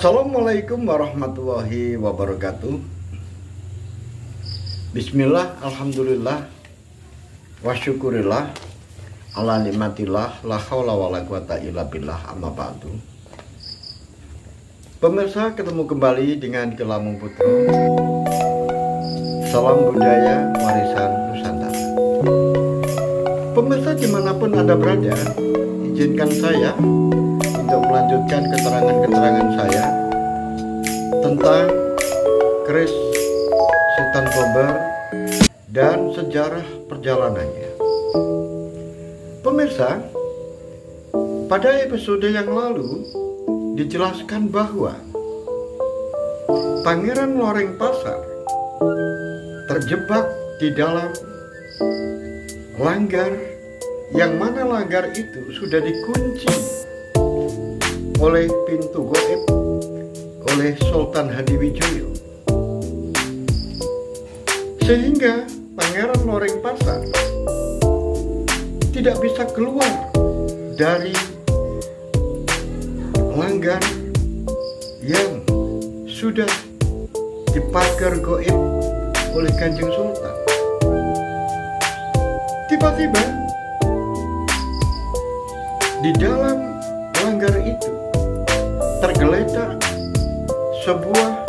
Assalamualaikum warahmatullahi wabarakatuh. Bismillah, alhamdulillah, wa syukurillah, ala nikmatillah, la haula wa la quwata illa billah, amma ba'du. Pemirsa, ketemu kembali dengan Kelamung Putra. Salam budaya warisan Nusantara. Pemirsa dimanapun Anda berada, izinkan saya untuk melanjutkan keterangan-keterangan saya tentang keris Sultan Bomber dan sejarah perjalanannya. Pemirsa, pada episode yang lalu dijelaskan bahwa Pangeran Loreng Pasar terjebak di dalam langgar, yang mana langgar itu sudah dikunci oleh pintu goib oleh Sultan Hadiwijoyo, sehingga Pangeran Loreng Pasar tidak bisa keluar dari langgar yang sudah dipagar goib oleh Kanjeng Sultan. Tiba-tiba di dalam langgar itu tergeletak sebuah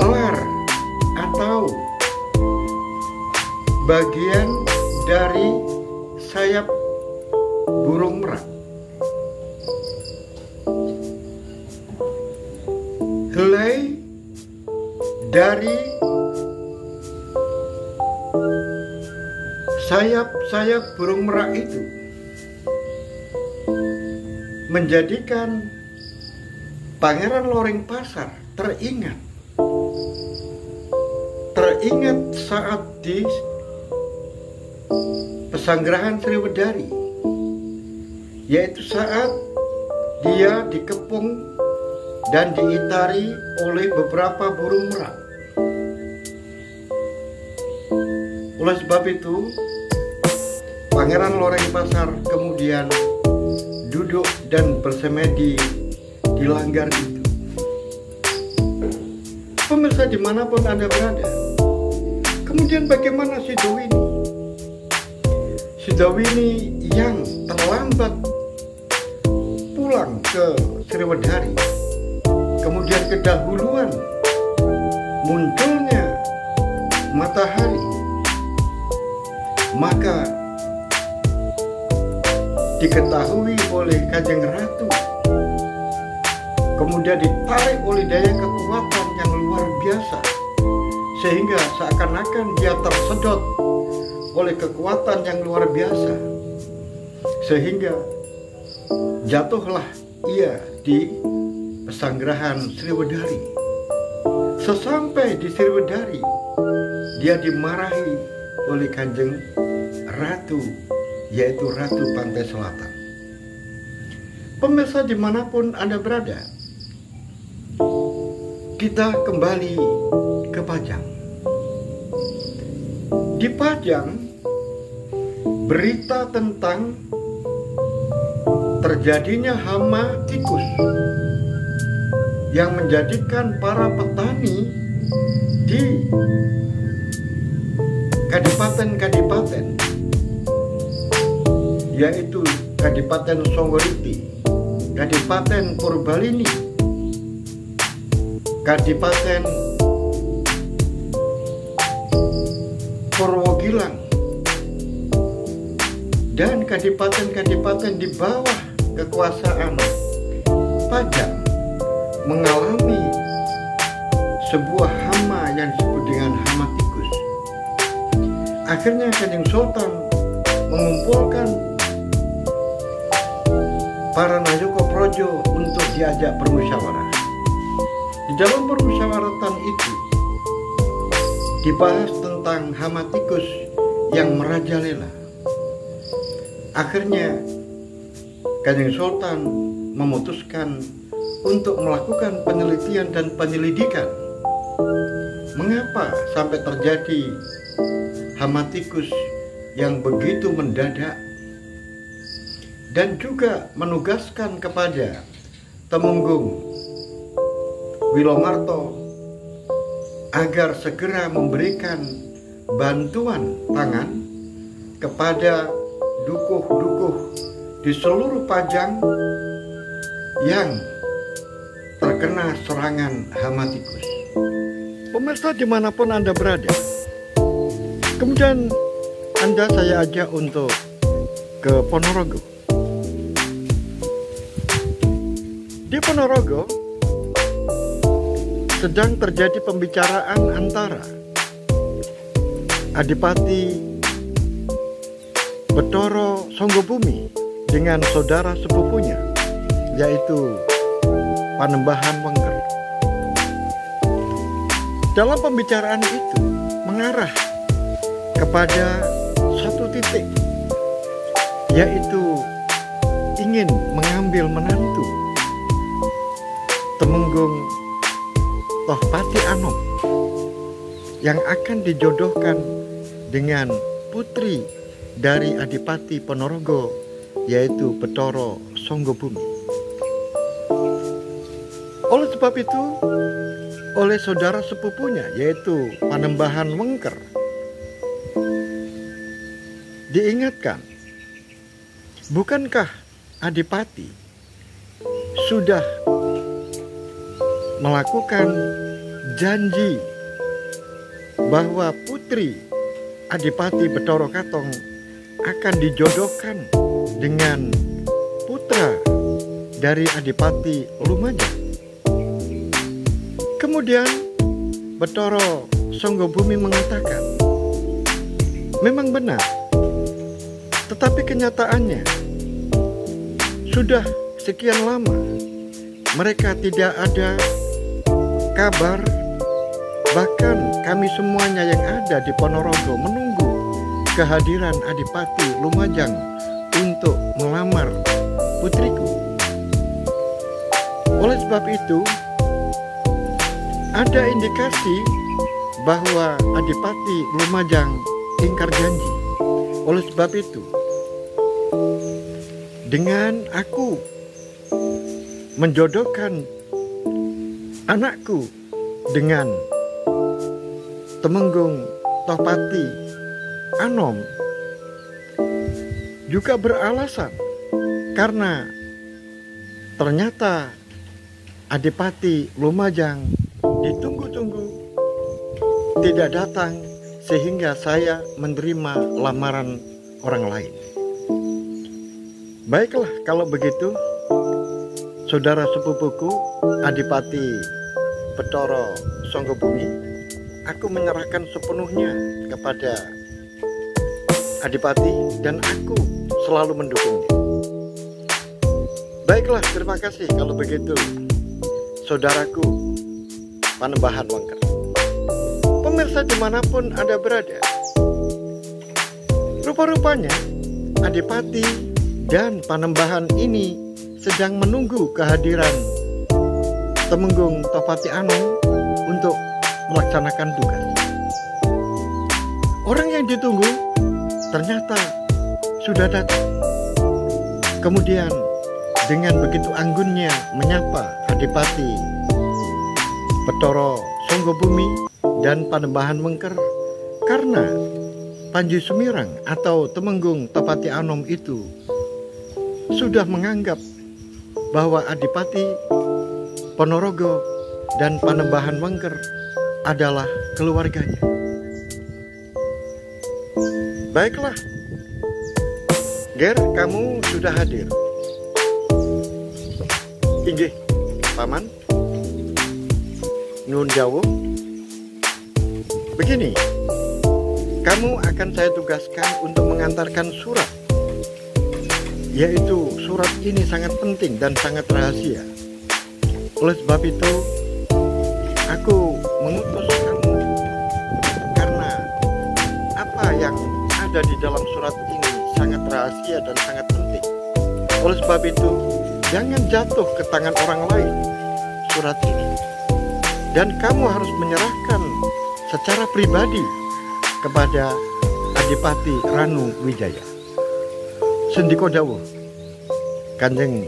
lar atau bagian dari sayap burung merak. Helai dari sayap-sayap burung merak itu menjadikan Pangeran Loreng Pasar teringat saat di Pesanggerahan Sriwedari, yaitu saat dia dikepung dan diitari oleh beberapa burung merak. Oleh sebab itu, Pangeran Loreng Pasar kemudian duduk dan bersemedi di langgar itu. Pemirsa dimanapun Anda berada, kemudian bagaimana si Dowini? Si Dowini yang terlambat pulang ke Sriwedari, kemudian kedahuluan munculnya matahari, maka diketahui oleh Kanjeng Ratu, kemudian ditarik oleh daya kekuatan yang luar biasa, sehingga seakan-akan dia tersedot oleh kekuatan yang luar biasa, sehingga jatuhlah ia di Pesanggerahan Sriwedari. Sesampai di Sriwedari, dia dimarahi oleh Kanjeng Ratu, yaitu Ratu Pantai Selatan. Pemirsa dimanapun Anda berada, kita kembali ke Pajang. Di Pajang, berita tentang terjadinya hama tikus yang menjadikan para petani di kadipaten-kadipaten, yaitu Kadipaten Songgoriti, Kadipaten Purbalini, Kadipaten Purwogilang, dan kadipaten-kadipaten di bawah kekuasaan Pajang mengalami sebuah hama yang disebut dengan hama tikus. Akhirnya Kanjeng Sultan mengumpulkan para Nayoko Projo untuk diajak bermusyawarah. Di dalam permusyawaratan itu dibahas tentang hama tikus yang merajalela. Akhirnya Kanjeng Sultan memutuskan untuk melakukan penelitian dan penyelidikan mengapa sampai terjadi hama tikus yang begitu mendadak, dan juga menugaskan kepada Temenggung Wilomarto agar segera memberikan bantuan tangan kepada dukuh-dukuh di seluruh Pajang yang terkena serangan hama tikus. Pemirsa dimanapun Anda berada, kemudian Anda saya ajak untuk ke Ponorogo. Di Ponorogo sedang terjadi pembicaraan antara Adipati Bathara Sanggabumi dengan saudara sepupunya, yaitu Panembahan Wengker. Dalam pembicaraan itu mengarah kepada satu titik, yaitu ingin mengambil menantu Temenggung Tohpati Anom yang akan dijodohkan dengan putri dari Adipati Ponorogo, yaitu Bathara Sanggabumi. Oleh sebab itu, oleh saudara sepupunya, yaitu Panembahan Wengker, diingatkan, bukankah Adipati sudah melakukan janji bahwa putri Adipati Bathara Katong akan dijodohkan dengan putra dari Adipati Lumajang. Kemudian Bathara Sanggabumi mengatakan, memang benar, tetapi kenyataannya sudah sekian lama mereka tidak ada kabar. Bahkan kami semuanya yang ada di Ponorogo menunggu kehadiran Adipati Lumajang untuk melamar putriku. Oleh sebab itu, ada indikasi bahwa Adipati Lumajang ingkar janji. Oleh sebab itu, dengan aku menjodohkan anakku dengan Temenggung Tohpati Anom juga beralasan karena ternyata Adipati Lumajang ditunggu-tunggu tidak datang, sehingga saya menerima lamaran orang lain. Baiklah, kalau begitu, saudara sepupuku Adipati Bathara Sanggabumi, aku menyerahkan sepenuhnya kepada Adipati dan aku selalu mendukungnya. Baiklah, terima kasih kalau begitu, saudaraku Panembahan Wengker. Pemirsa dimanapun Anda berada, rupa-rupanya Adipati dan Panembahan ini sedang menunggu kehadiran Temenggung Tohpati Anom untuk melaksanakan tugas. Orang yang ditunggu ternyata sudah datang. Kemudian dengan begitu anggunnya menyapa Adipati Bathara Sanggabumi dan Panembahan Wengker, karena Panji Sumirang atau Temenggung Tohpati Anom itu sudah menganggap bahwa Adipati Ponorogo dan Panembahan Wengker adalah keluarganya. Baiklah, Ger, kamu sudah hadir. Inggih, Paman. Nun jawuh. Begini, kamu akan saya tugaskan untuk mengantarkan surat, yaitu surat ini sangat penting dan sangat rahasia. Oleh sebab itu, aku mengutus kamu karena apa yang ada di dalam surat ini sangat rahasia dan sangat penting. Oleh sebab itu, jangan jatuh ke tangan orang lain surat ini, dan kamu harus menyerahkan secara pribadi kepada Adipati Ranu Wijaya. Sendiko dawuh Kanjeng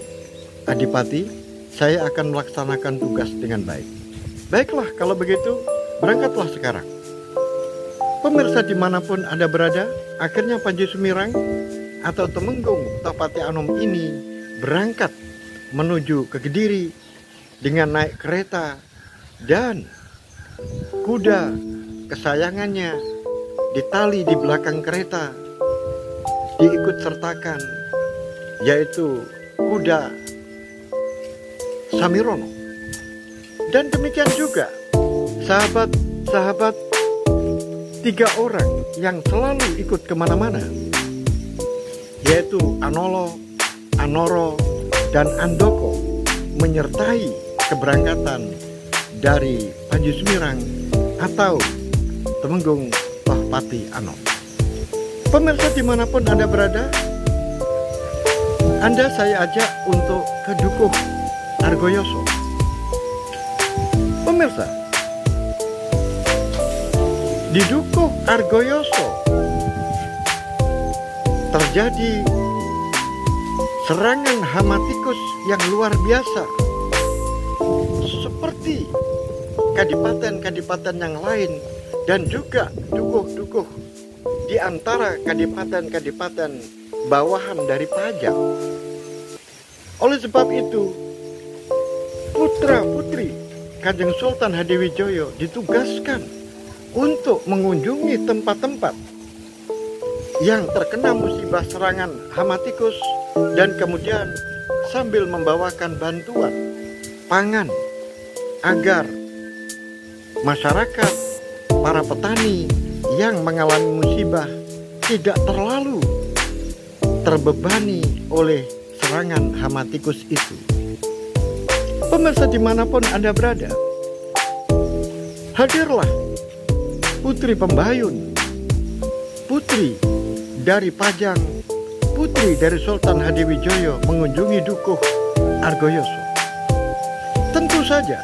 Adipati, saya akan melaksanakan tugas dengan baik. Baiklah, kalau begitu, berangkatlah sekarang. Pemirsa dimanapun Anda berada, akhirnya Panji Sumirang atau Temenggung Topati Anom ini berangkat menuju ke Kediri dengan naik kereta, dan kuda kesayangannya ditali di belakang kereta, diikut sertakan, yaitu kuda Samirono. Dan demikian juga sahabat-sahabat 3 orang yang selalu ikut kemana-mana, yaitu Anolo, Anoro, dan Andoko, menyertai keberangkatan dari Panji Sumirang atau Temenggung Topati Anom. Pemirsa dimanapun Anda berada, Anda saya ajak untuk ke Dukuh Argoyoso. Pemirsa, di Dukuh Argoyoso terjadi serangan hama tikus yang luar biasa, seperti kadipaten-kadipaten yang lain dan juga dukuh-dukuh di antara kadipaten-kadipaten bawahan dari Pajang. Oleh sebab itu, putra-putri Kanjeng Sultan Hadiwijoyo ditugaskan untuk mengunjungi tempat-tempat yang terkena musibah serangan hama tikus, dan kemudian sambil membawakan bantuan pangan agar masyarakat, para petani yang mengalami musibah tidak terlalu terbebani oleh serangan hama tikus itu. Pemirsa dimanapun Anda berada, hadirlah Putri Pembayun, putri dari Pajang, putri dari Sultan Hadiwijoyo, mengunjungi Dukuh Argoyoso. Tentu saja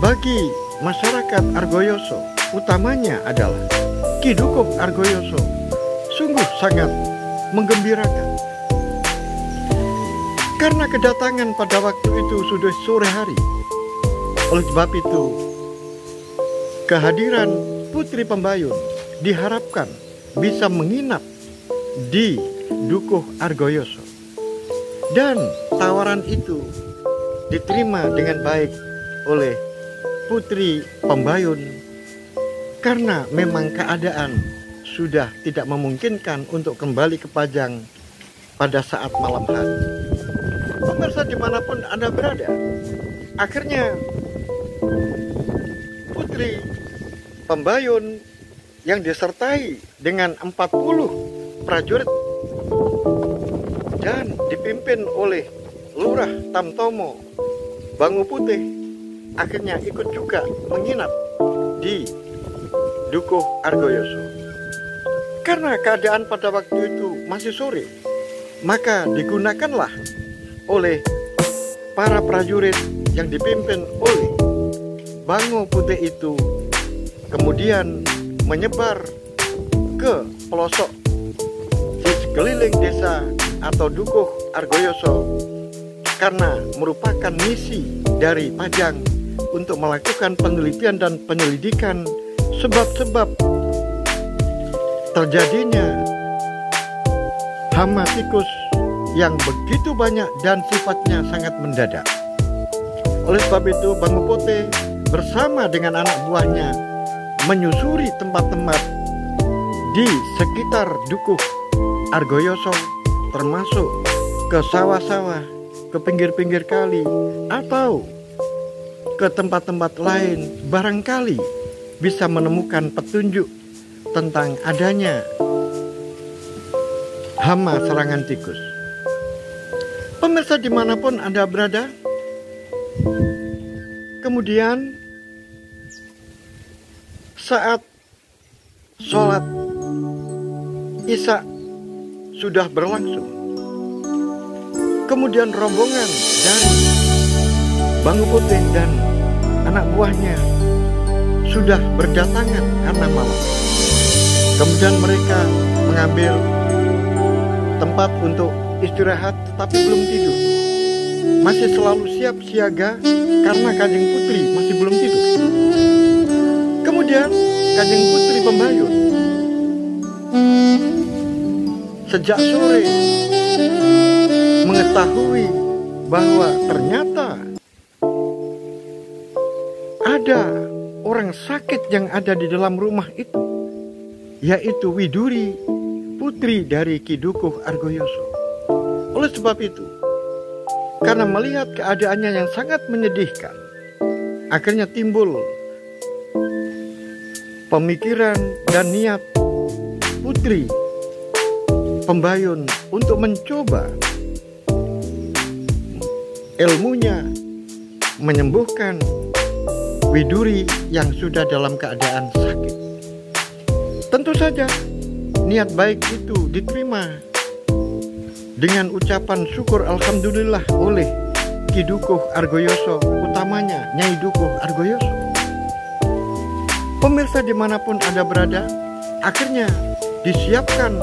bagi masyarakat Argoyoso, utamanya adalah Ki Dukuh Argoyoso, sungguh sangat menggembirakan. Karena kedatangan pada waktu itu sudah sore hari. Oleh sebab itu, kehadiran Putri Pembayun diharapkan bisa menginap di Dukuh Argoyoso. Dan tawaran itu diterima dengan baik oleh Putri Pembayun, karena memang keadaan sudah tidak memungkinkan untuk kembali ke Pajang pada saat malam hari. Pemirsa dimanapun Anda berada, akhirnya Putri Pembayun yang disertai dengan 40 prajurit dan dipimpin oleh Lurah Tamtomo Bangu Putih akhirnya ikut juga menginap di Dukuh Argoyoso. Karena keadaan pada waktu itu masih sore, maka digunakanlah oleh para prajurit yang dipimpin oleh Bangu Putih itu kemudian menyebar ke pelosok di sekeliling desa atau Dukuh Argoyoso, karena merupakan misi dari Pajang untuk melakukan penelitian dan penyelidikan sebab-sebab terjadinya hama tikus yang begitu banyak dan sifatnya sangat mendadak. Oleh sebab itu, Bangu Putih bersama dengan anak buahnya menyusuri tempat-tempat di sekitar Dukuh Argoyoso, termasuk ke sawah-sawah, ke pinggir-pinggir kali, atau ke tempat-tempat lain, barangkali bisa menemukan petunjuk tentang adanya hama serangan tikus. Pemirsa dimanapun Anda berada, kemudian saat sholat Isya sudah berlangsung, kemudian rombongan dari Bangu Putih dan anak buahnya sudah berdatangan karena malam. Kemudian mereka mengambil tempat untuk istirahat, tapi belum tidur. masih selalu siap siaga karena Kanjeng Putri masih belum tidur. Kemudian Kanjeng Putri Pembayun sejak sore mengetahui bahwa ternyata ada orang sakit yang ada di dalam rumah itu, yaitu Widuri, putri dari Ki Dukuh Argoyoso. Oleh sebab itu, karena melihat keadaannya yang sangat menyedihkan, akhirnya timbul pemikiran dan niat Putri Pembayun untuk mencoba ilmunya menyembuhkan Widuri yang sudah dalam keadaan sakit. Tentu saja niat baik itu diterima dengan ucapan syukur alhamdulillah oleh Ki Dukuh Argoyoso, utamanya Nyai Dukuh Argoyoso. Pemirsa dimanapun Anda berada, akhirnya disiapkan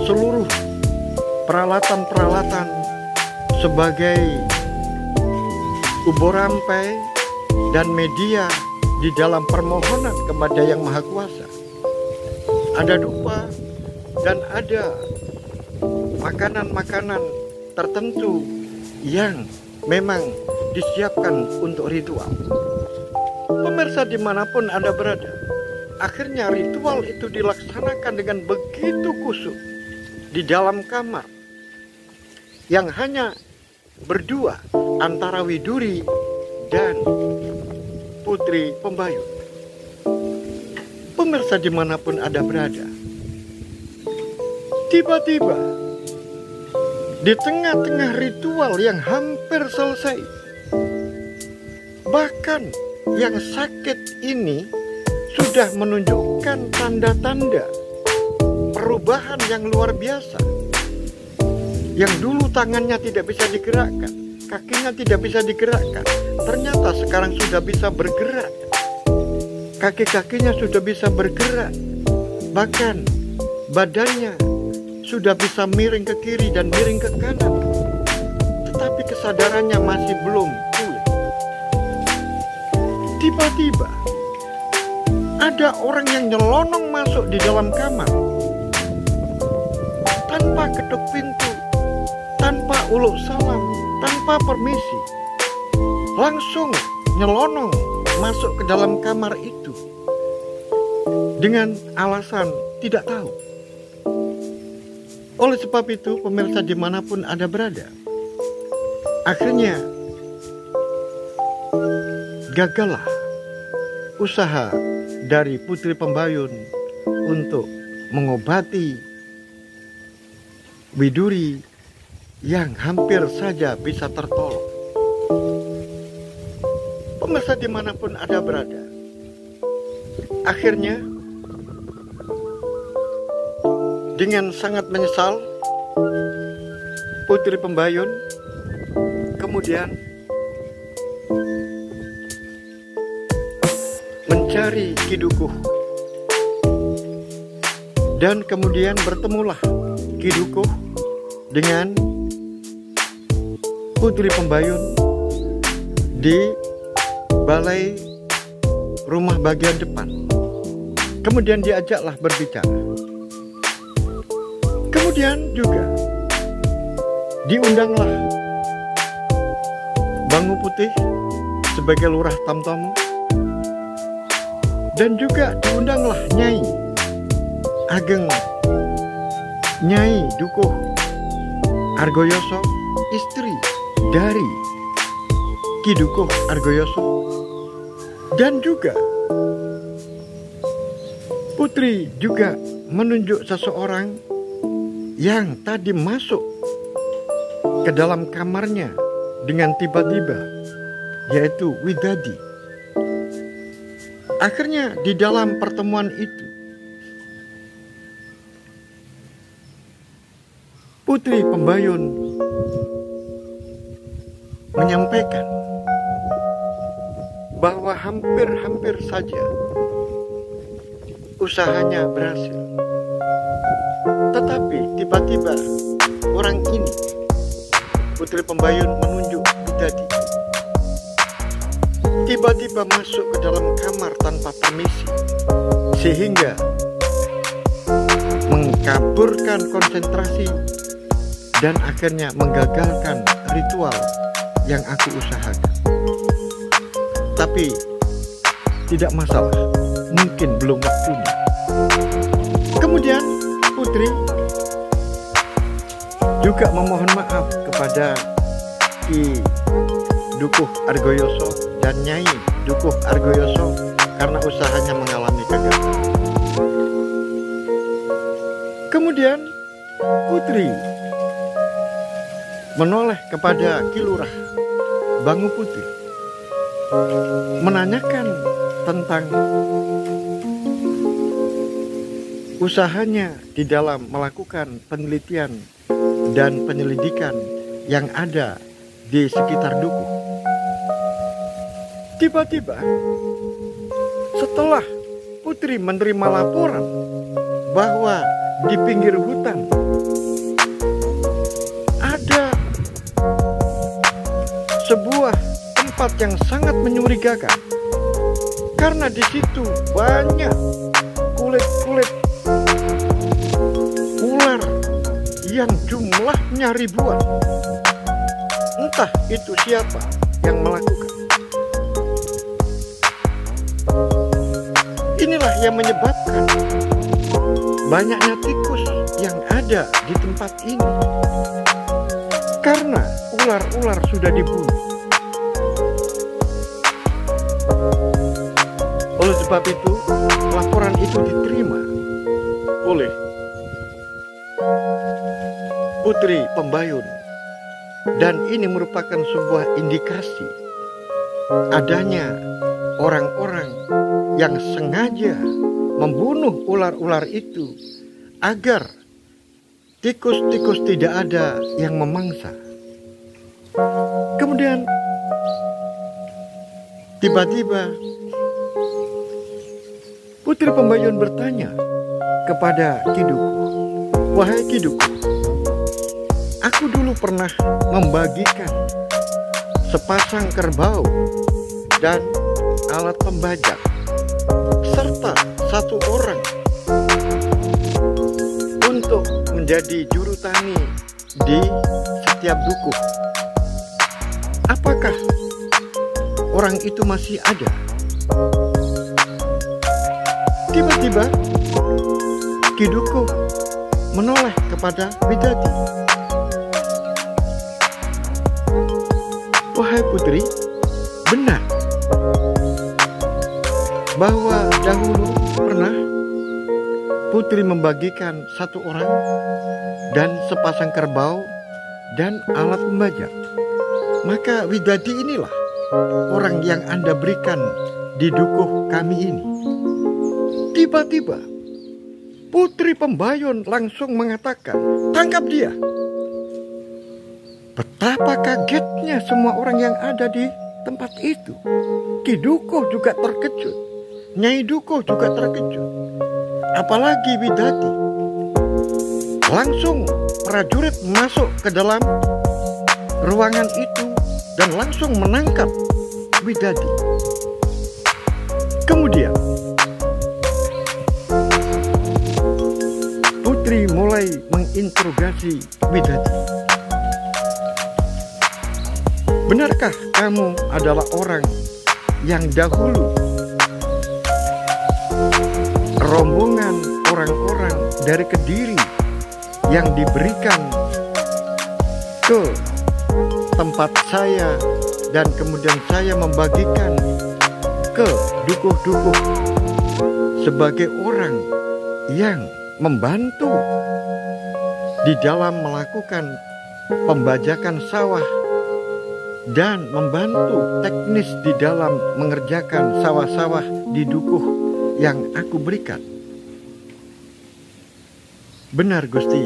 seluruh peralatan-peralatan sebagai ubur rampai dan media di dalam permohonan kepada Yang Maha Kuasa. Ada dupa dan ada makanan-makanan tertentu yang memang disiapkan untuk ritual. Pemirsa dimanapun Anda berada, akhirnya ritual itu dilaksanakan dengan begitu khusyuk di dalam kamar yang hanya berdua antara Widuri dan Putri Pembayun. Pemirsa dimanapun Anda berada, tiba-tiba di tengah-tengah ritual yang hampir selesai, bahkan yang sakit ini sudah menunjukkan tanda-tanda perubahan yang luar biasa. Yang dulu tangannya tidak bisa digerakkan, kakinya tidak bisa digerakkan, ternyata sekarang sudah bisa bergerak. Kaki-kakinya sudah bisa bergerak, bahkan badannya sudah bisa miring ke kiri dan miring ke kanan. Tetapi kesadarannya masih belum pulih. Tiba-tiba ada orang yang nyelonong masuk di dalam kamar tanpa ketuk pintu, tanpa uluk salam, tanpa permisi, langsung nyelonong masuk ke dalam kamar itu dengan alasan tidak tahu. Oleh sebab itu, pemirsa dimanapun Anda berada, akhirnya gagallah usaha dari Putri Pembayun untuk mengobati Widuri yang hampir saja bisa tertolong. Pemirsa dimanapun Anda berada, akhirnya dengan sangat menyesal, Putri Pembayun kemudian mencari Ki Dukuh, dan kemudian bertemulah Ki Dukuh dengan Putri Pembayun di balai rumah bagian depan. Kemudian diajaklah berbicara. Kemudian juga diundanglah Bangu Putih sebagai lurah Tamtama, dan juga diundanglah Nyai Ageng Nyai Dukuh Argoyoso, istri dari Ki Dukuh Argoyoso, dan juga Putri juga menunjuk seseorang yang tadi masuk ke dalam kamarnya dengan tiba-tiba, yaitu Widadi. Akhirnya di dalam pertemuan itu, Putri Pembayun menyampaikan bahwa hampir-hampir saja usahanya berhasil. Tetapi tiba-tiba orang ini, Putri Pembayun, menunjuk Widadi tiba-tiba masuk ke dalam kamar tanpa permisi, sehingga mengkaburkan konsentrasi dan akhirnya menggagalkan ritual yang aku usahakan. Tapi tidak masalah, mungkin belum waktunya. Kemudian Putri juga memohon maaf kepada Ki Dukuh Argoyoso dan Nyai Dukuh Argoyoso karena usahanya mengalami kegagalan. Kemudian Putri menoleh kepada Ki Lurah Bangu Putih, menanyakan tentang usahanya di dalam melakukan penelitian dan penyelidikan yang ada di sekitar Dukuh. Tiba-tiba setelah Putri menerima laporan bahwa di pinggir hutan ada sebuah tempat yang sangat menyurigakan, karena di situ banyak kulit-kulit ular yang jumlahnya ribuan. Entah itu siapa yang melakukan. Inilah yang menyebabkan banyaknya tikus yang ada di tempat ini, karena ular-ular sudah dibunuh. Oleh sebab itu, laporan itu diterima oleh Putri Pembayun, dan ini merupakan sebuah indikasi adanya orang-orang yang sengaja membunuh ular-ular itu agar tikus-tikus tidak ada yang memangsa. Kemudian tiba-tiba Putri Pembayun bertanya kepada Ki Dukuh, "Wahai Ki Dukuh, aku dulu pernah membagikan sepasang kerbau dan alat pembajak serta satu orang untuk menjadi juru tani di setiap dukuh. Apakah orang itu masih ada?" Tiba-tiba Ki Dukuh menoleh kepada Widadi. "Wahai Putri, benar bahwa dahulu pernah Putri membagikan satu orang dan sepasang kerbau dan alat pembajak. Maka Widadi inilah orang yang Anda berikan di dukuh kami ini." Tiba-tiba Putri Pembayun langsung mengatakan, "Tangkap dia!" Betapa kagetnya semua orang yang ada di tempat itu. Ki Dukuh juga terkejut, Nyai Dukuh juga terkejut, apalagi Widadi. Langsung prajurit masuk ke dalam ruangan itu dan langsung menangkap Widadi. Kemudian Putri mulai menginterogasi Widadi. "Benarkah kamu adalah orang yang dahulu rombongan orang-orang dari Kediri yang diberikan ke tempat saya dan kemudian saya membagikan ke dukuh-dukuh sebagai orang yang membantu di dalam melakukan pembajakan sawah dan membantu teknis di dalam mengerjakan sawah-sawah di dukuh yang aku berikan?" "Benar Gusti,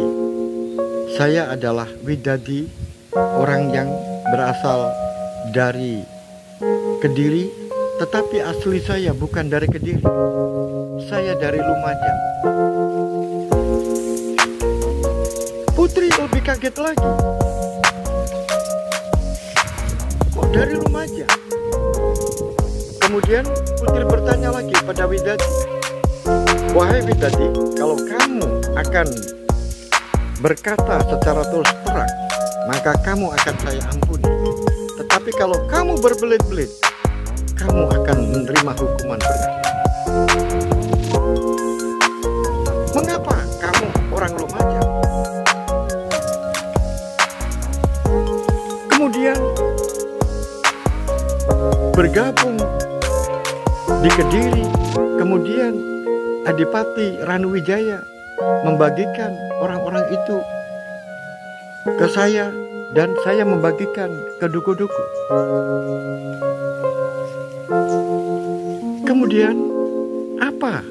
saya adalah Widadi, orang yang berasal dari Kediri, tetapi asli saya bukan dari Kediri. Saya dari Lumajang." Putri lebih kaget lagi. dari Lumajang. Kemudian Putri bertanya lagi pada Widadi, wahai Widadi, kalau kamu akan berkata secara terus terang, maka kamu akan saya ampuni. Tetapi kalau kamu berbelit-belit, kamu akan menerima hukuman berat. Mengapa kamu orang Lumajang? Kemudian bergabung di Kediri, kemudian Adipati Ranuwijaya membagikan orang-orang itu ke saya, dan saya membagikan ke duku-duku. Kemudian apa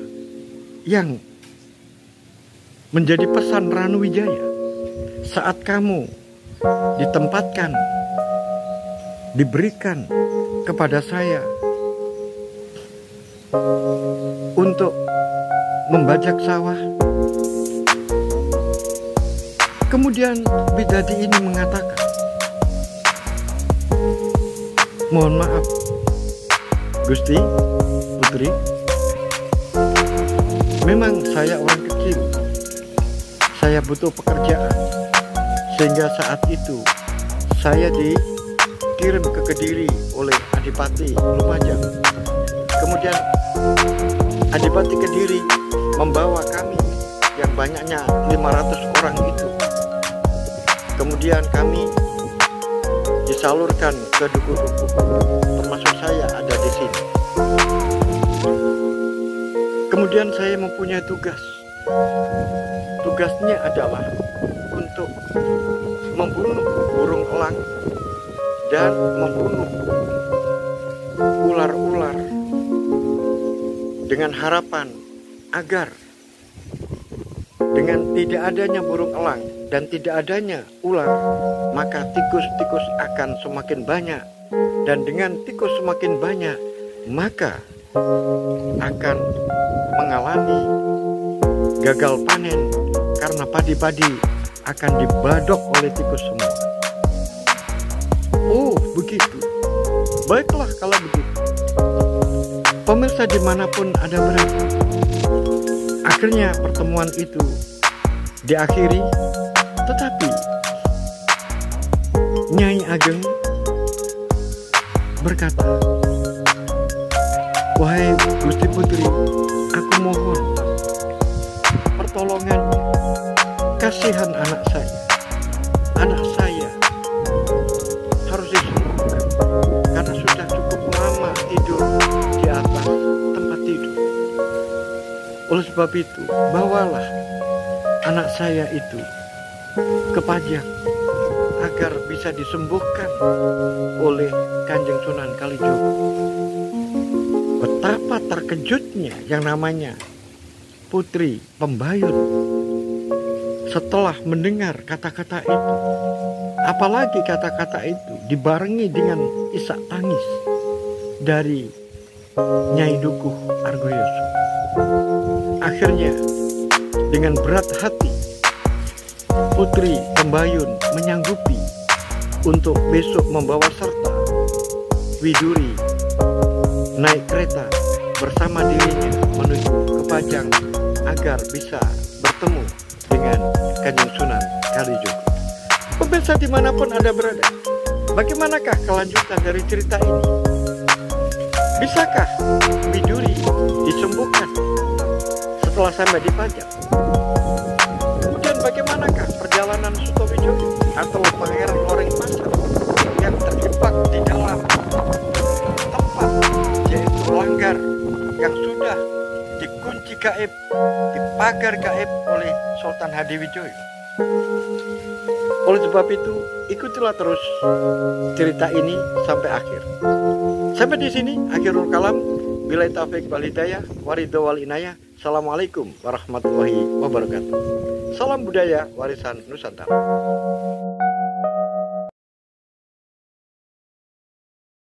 yang menjadi pesan Ranuwijaya saat kamu ditempatkan, diberikan kepada saya untuk membajak sawah? Kemudian Widadi ini mengatakan, mohon maaf Gusti, Putri, memang saya orang kecil, saya butuh pekerjaan, sehingga saat itu saya dikirim ke Kediri oleh Adipati Lumajang. Kemudian Adipati Kediri membawa kami yang banyaknya 500 orang itu. Kemudian kami disalurkan ke duku-duku, termasuk saya ada di sini. Kemudian saya mempunyai tugas. Tugasnya adalah untuk membunuh burung elang dan membunuh ular-ular dengan harapan agar dengan tidak adanya burung elang dan tidak adanya ular, maka tikus-tikus akan semakin banyak, dan dengan tikus semakin banyak, maka akan mengalami gagal panen karena padi-padi akan dibadok oleh tikus semua. Oh, begitu. Baiklah kalau begitu. Pemirsa dimanapun Anda berada, akhirnya pertemuan itu diakhiri, tetapi Nyai Ageng berkata, wahai Gusti Putri, aku mohon pertolongannya, kasihan anak saya. Anak saya harus disembuhkan karena sudah cukup lama tidur di atas tempat tidur. Oleh sebab itu, bawalah anak saya itu ke Pajang agar bisa disembuhkan oleh Kanjeng Sunan Kalijogo. Betapa terkejutnya yang namanya Putri Pembayun setelah mendengar kata-kata itu. Apalagi kata-kata itu dibarengi dengan isak tangis dari Nyai Dukuh Argoyoso. Akhirnya dengan berat hati Putri Pembayun menyanggupi untuk besok membawa serta Widuri naik kereta bersama dirinya menuju ke Pajang agar bisa bertemu dengan Kanjeng Sunan Kalijogo. Pemirsa dimanapun Anda berada, bagaimanakah kelanjutan dari cerita ini? Bisakah Widuri disembuhkan setelah sampai di Pajang? Kemudian bagaimanakah perjalanan Sutowijoyo atau Pangeran Loreng Pasar yang terjebak di dalam tempat yaitu langgar yang sudah dikunci gaib, dipagar gaib oleh Sultan Hadiwijoyo? Oleh sebab itu, ikutilah terus cerita ini sampai akhir. Sampai di sini akhirul kalam. Billahi taufiq wal hidayah, waridho wal inayah. Assalamualaikum warahmatullahi wabarakatuh. Salam budaya warisan Nusantara.